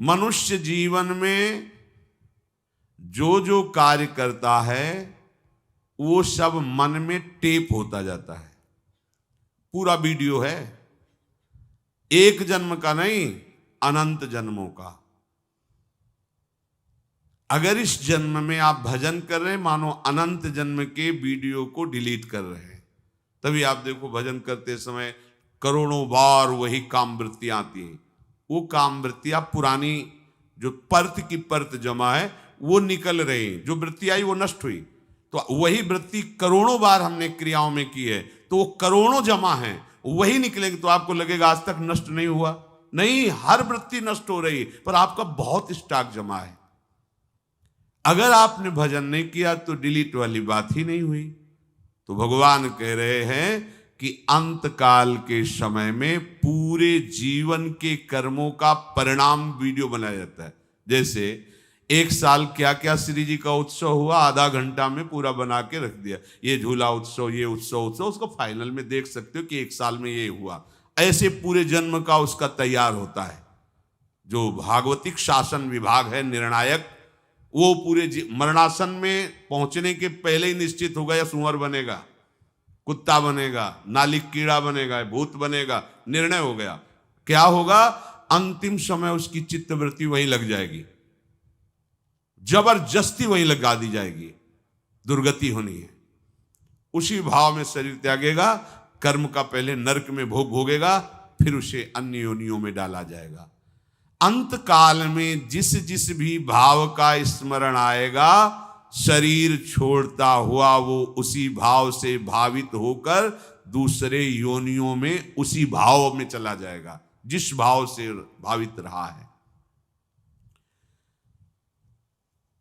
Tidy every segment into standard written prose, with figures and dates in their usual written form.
मनुष्य जीवन में जो जो कार्य करता है वो सब मन में टेप होता जाता है। पूरा वीडियो है, एक जन्म का नहीं, अनंत जन्मों का। अगर इस जन्म में आप भजन कर रहे हैं, मानो अनंत जन्म के वीडियो को डिलीट कर रहे हैं। तभी आप देखो भजन करते समय करोड़ों बार वही काम वृत्तियां आती हैं। वो काम वृत्तियां पुरानी जो परत की परत जमा है वो निकल रही, जो वृत्ति आई वो नष्ट हुई, तो वही वृत्ति करोड़ों बार हमने क्रियाओं में की है, तो वो करोड़ों जमा है, वही निकलेगी। तो आपको लगेगा आज तक नष्ट नहीं हुआ, नहीं, हर वृत्ति नष्ट हो रही, पर आपका बहुत स्टॉक जमा है। अगर आपने भजन नहीं किया तो डिलीट वाली बात ही नहीं हुई। तो भगवान कह रहे हैं कि अंत काल के समय में पूरे जीवन के कर्मों का परिणाम वीडियो बनाया जाता है। जैसे एक साल क्या क्या श्री जी का उत्सव हुआ, आधा घंटा में पूरा बना के रख दिया, ये झूला उत्सव, ये उत्सव, उसको फाइनल में देख सकते हो कि एक साल में ये हुआ। ऐसे पूरे जन्म का उसका तैयार होता है। जो भागवतिक शासन विभाग है निर्णायक, वो पूरे मरणासन में पहुंचने के पहले ही निश्चित होगा, या सुअर बनेगा, कुत्ता बनेगा, नालिक कीड़ा बनेगा, भूत बनेगा, निर्णय हो गया। क्या होगा, अंतिम समय उसकी चित्तवृत्ति वहीं लग जाएगी, जबरदस्ती वहीं लगा दी जाएगी, दुर्गति होनी है। उसी भाव में शरीर त्यागेगा, कर्म का पहले नरक में भोग भोगेगा, फिर उसे अन्य योनियों में डाला जाएगा। अंत काल में जिस जिस भी भाव का स्मरण आएगा, शरीर छोड़ता हुआ वो उसी भाव से भावित होकर दूसरे योनियों में उसी भाव में चला जाएगा जिस भाव से भावित रहा है।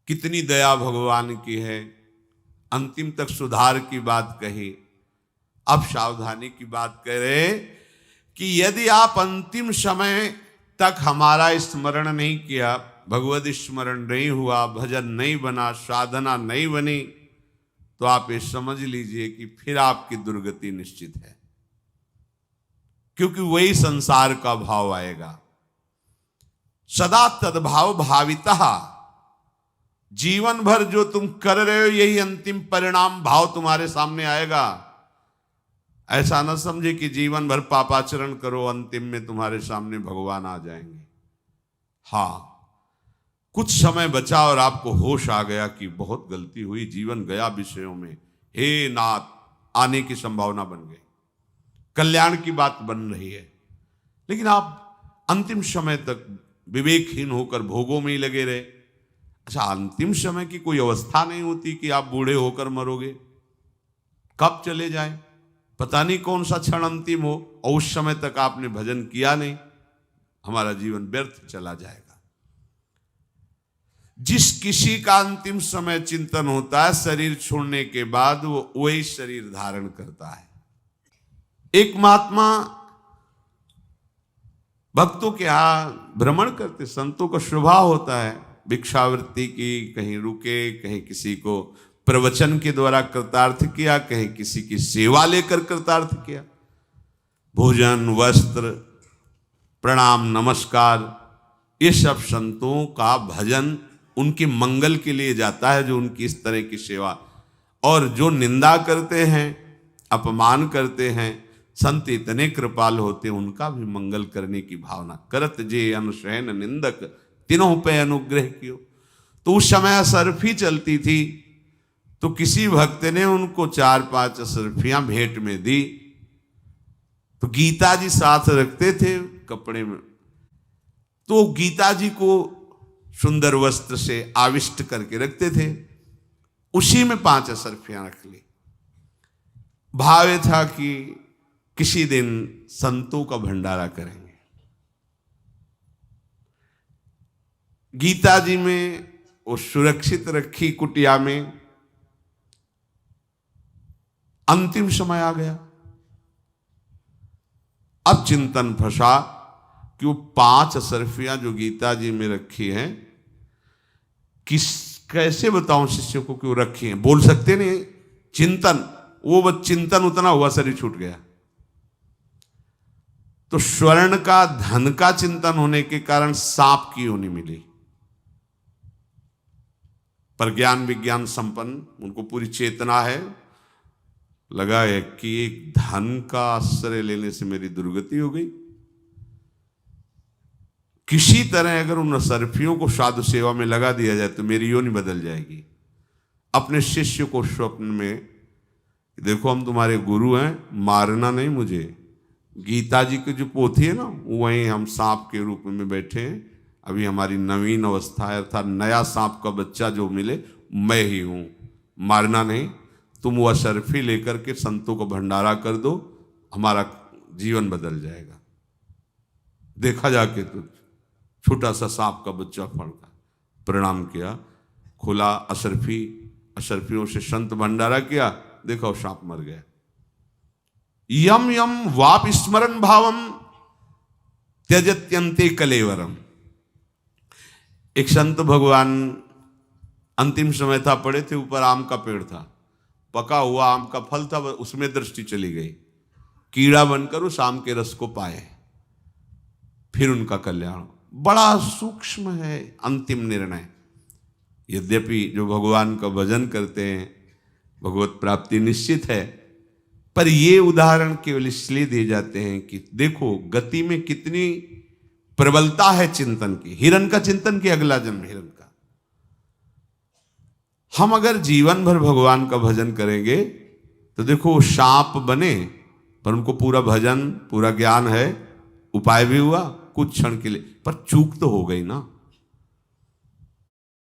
कितनी दया भगवान की है। अंतिम तक सुधार की बात कही, अब सावधानी की बात कह रहे कि यदि आप अंतिम समय तक हमारा स्मरण नहीं किया, भगवत स्मरण नहीं हुआ, भजन नहीं बना, साधना नहीं बनी, तो आप ये समझ लीजिए कि फिर आपकी दुर्गति निश्चित है। क्योंकि वही संसार का भाव आएगा। सदा तद्भाव भावितः, जीवन भर जो तुम कर रहे हो यही अंतिम परिणाम भाव तुम्हारे सामने आएगा। ऐसा न समझे कि जीवन भर पापाचरण करो, अंतिम में तुम्हारे सामने भगवान आ जाएंगे। हाँ, कुछ समय बचा और आपको होश आ गया कि बहुत गलती हुई, जीवन गया विषयों में, हे नाथ, आने की संभावना बन गई, कल्याण की बात बन रही है, लेकिन आप अंतिम समय तक विवेकहीन होकर भोगों में ही लगे रहे। अच्छा, अंतिम समय की कोई अवस्था नहीं होती कि आप बूढ़े होकर मरोगे, कब चले जाएं, पता नहीं कौन सा क्षण अंतिम हो, और उस समय तक आपने भजन किया नहीं, हमारा जीवन व्यर्थ चला जाएगा। जिस किसी का अंतिम समय चिंतन होता है, शरीर छोड़ने के बाद वो वही शरीर धारण करता है। एक महात्मा भक्तों के यहाँ भ्रमण करते, संतों का स्वभाव होता है भिक्षावृत्ति की, कहीं रुके, कहीं किसी को प्रवचन के द्वारा कृतार्थ किया, कहीं किसी की सेवा लेकर कृतार्थ किया। भोजन, वस्त्र, प्रणाम, नमस्कार, ये सब संतों का भजन उनके मंगल के लिए जाता है, जो उनकी इस तरह की सेवा। और जो निंदा करते हैं, अपमान करते हैं, संत इतने कृपाल होते हैं, उनका भी मंगल करने की भावना। करत जे अनुशयन निंदक तीनों पे अनुग्रह कियो। तो उस समय असरफी चलती थी, तो किसी भक्त ने उनको 4-5 असरफियां भेंट में दी। तो गीता जी साथ रखते थे कपड़े में, तो गीता जी को सुंदर वस्त्र से आविष्ट करके रखते थे, उसी में 5 असरफियां रख ली। भाव था कि किसी दिन संतों का भंडारा करेंगे। गीता जी में वो सुरक्षित रखी कुटिया में। अंतिम समय आ गया, अब चिंतन फंसा कि वो 5 असरफियां जो गीता जी में रखी हैं, कैसे बताऊं शिष्यों को कि वो रखी हैं। बोल सकते नहीं, चिंतन, वो चिंतन उतना हुआ, शरीर छूट गया। तो स्वर्ण का, धन का चिंतन होने के कारण सांप की योनि मिली। पर ज्ञान विज्ञान संपन्न, उनको पूरी चेतना है, लगा है कि एक धन का आश्रय लेने से मेरी दुर्गति हो गई। किसी तरह अगर उन असरफियों को साधु सेवा में लगा दिया जाए तो मेरी योनि बदल जाएगी। अपने शिष्य को स्वप्न में, देखो हम तुम्हारे गुरु हैं, मारना नहीं मुझे। गीता जी की जो पोथी है ना, वहीं हम सांप के रूप में बैठे हैं। अभी हमारी नवीन अवस्था है, अर्थात नया सांप का बच्चा जो मिले मैं ही हूं। मारना नहीं, तुम वो अशरफी लेकर के संतों को भंडारा कर दो, हमारा जीवन बदल जाएगा। देखा जाके तो छोटा सा सांप का बच्चा फड़का, प्रणाम किया, खुला अशरफी, अशरफियों से संत भंडारा किया, देखो सांप मर गया। यम यम वाप स्मरण भावम त्यजत्यंते कलेवरम। एक संत भगवान अंतिम समय था, पड़े थे, ऊपर आम का पेड़ था, पका हुआ आम का फल था, उसमें दृष्टि चली गई, कीड़ा बनकर उस आम के रस को पाए, फिर उनका कल्याण। बड़ा सूक्ष्म है अंतिम निर्णय। यद्यपि जो भगवान का भजन करते हैं भगवत प्राप्ति निश्चित है, पर ये उदाहरण केवल इसलिए दिए जाते हैं कि देखो गति में कितनी प्रबलता है चिंतन की। हिरण का चिंतन कि अगला जन्म हिरण का। हम अगर जीवन भर भगवान का भजन करेंगे तो देखो वो सांप बने, पर उनको पूरा भजन, पूरा ज्ञान है, उपाय भी हुआ कुछ क्षण के लिए, पर चूक तो हो गई ना।